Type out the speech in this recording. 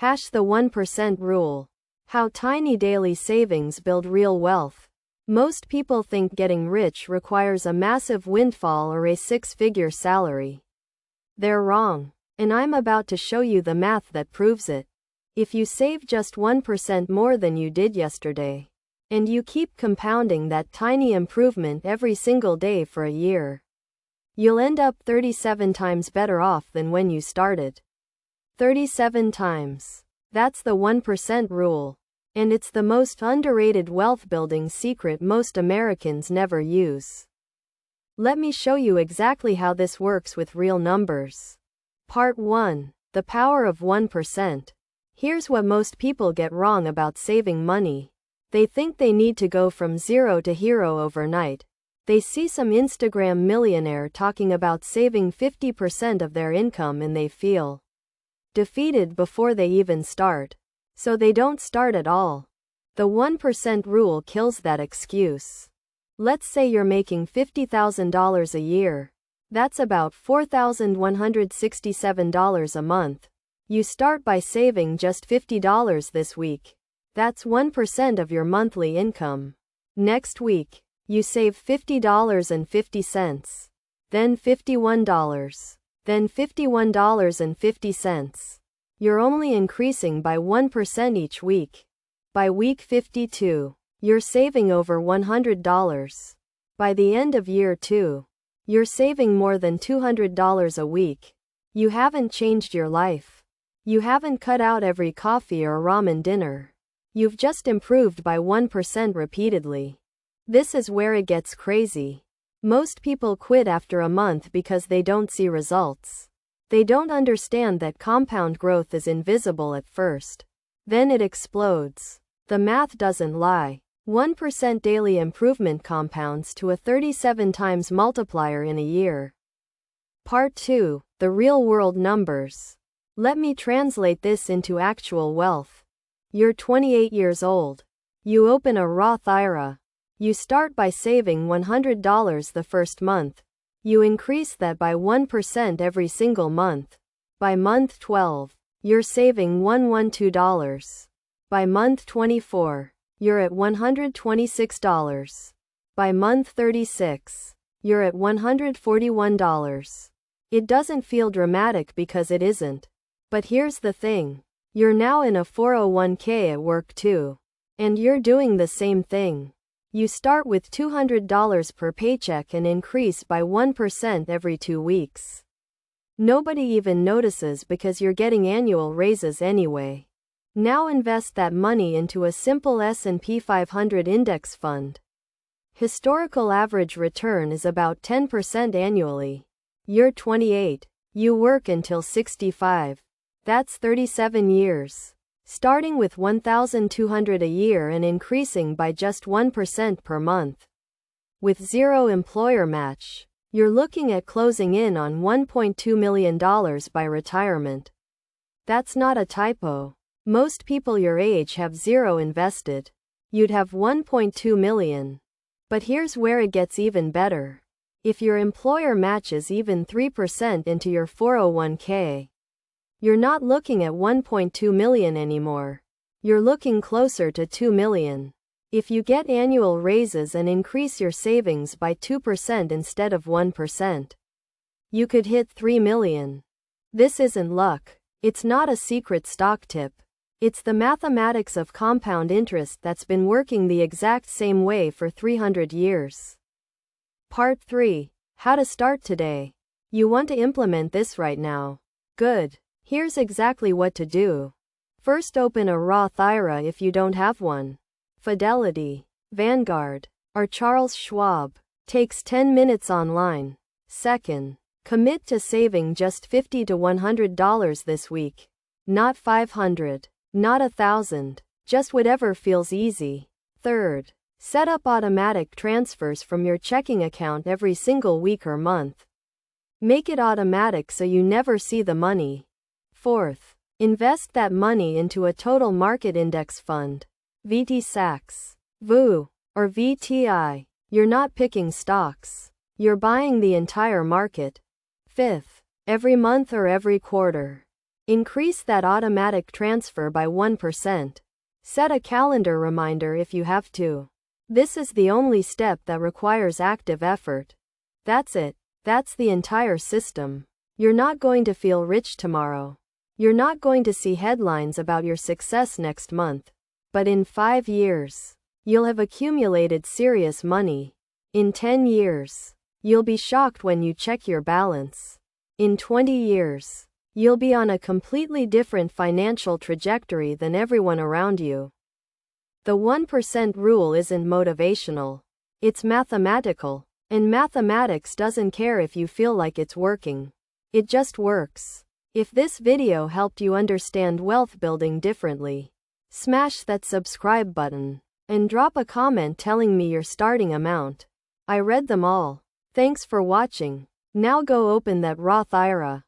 The 1% rule. How tiny daily savings build real wealth. Most people think getting rich requires a massive windfall or a six-figure salary. They're wrong. And I'm about to show you the math that proves it. If you save just 1% more than you did yesterday, and you keep compounding that tiny improvement every single day for a year, you'll end up 37 times better off than when you started. 37 times. That's the 1% rule. And it's the most underrated wealth-building secret most Americans never use. Let me show you exactly how this works with real numbers. Part 1. The power of 1%. Here's what most people get wrong about saving money. They think they need to go from zero to hero overnight. They see some Instagram millionaire talking about saving 50% of their income and they feel defeated before they even start. So they don't start at all. The 1% rule kills that excuse. Let's say you're making $50,000 a year. That's about $4,167 a month. You start by saving just $50 this week. That's 1% of your monthly income. Next week, you save $50.50. Then $51. Then $51.50. You're only increasing by 1% each week. By week 52, you're saving over $100. By the end of year 2, you're saving more than $200 a week. You haven't changed your life. You haven't cut out every coffee or ramen dinner. You've just improved by 1% repeatedly. This is where it gets crazy. Most people quit after a month because they don't see results. They don't understand that compound growth is invisible at first. Then it explodes. The math doesn't lie. 1% daily improvement compounds to a 37 times multiplier in a year. Part 2. The real-world numbers. Let me translate this into actual wealth. You're 28 years old. You open a Roth IRA. You start by saving $100 the first month. You increase that by 1% every single month. By month 12, you're saving $112. By month 24, you're at $126. By month 36, you're at $141. It doesn't feel dramatic because it isn't. But here's the thing. You're now in a 401k at work too. And you're doing the same thing. You start with $200 per paycheck and increase by 1% every 2 weeks. Nobody even notices because you're getting annual raises anyway. Now invest that money into a simple S&P 500 index fund. Historical average return is about 10% annually. You're 28. You work until 65. That's 37 years. Starting with $1,200 a year and increasing by just 1% per month. With zero employer match, you're looking at closing in on $1.2 million by retirement. That's not a typo. Most people your age have zero invested. You'd have $1.2 million. But here's where it gets even better. If your employer matches even 3% into your 401k, you're not looking at $1.2 million anymore. You're looking closer to $2 million. If you get annual raises and increase your savings by 2% instead of 1%, you could hit $3 million. This isn't luck. It's not a secret stock tip. It's the mathematics of compound interest that's been working the exact same way for 300 years. Part 3. How to start today. You want to implement this right now. Good. Here's exactly what to do. First, open a Roth IRA if you don't have one. Fidelity, Vanguard, or Charles Schwab. Takes 10 minutes online. Second, commit to saving just $50 to $100 this week. Not $500. Not $1,000. Just whatever feels easy. Third, set up automatic transfers from your checking account every single week or month. Make it automatic so you never see the money. Fourth, invest that money into a total market index fund. VT-SAX, VU, or VTI. You're not picking stocks. You're buying the entire market. Fifth, every month or every quarter, Increase that automatic transfer by 1%. Set a calendar reminder if you have to. This is the only step that requires active effort. That's it. That's the entire system. You're not going to feel rich tomorrow. You're not going to see headlines about your success next month. But in 5 years, you'll have accumulated serious money. In 10 years, you'll be shocked when you check your balance. In 20 years, you'll be on a completely different financial trajectory than everyone around you. The 1% rule isn't motivational. It's mathematical. And mathematics doesn't care if you feel like it's working. It just works. If this video helped you understand wealth building differently, smash that subscribe button and drop a comment telling me your starting amount. I read them all. Thanks for watching. Now go open that Roth IRA.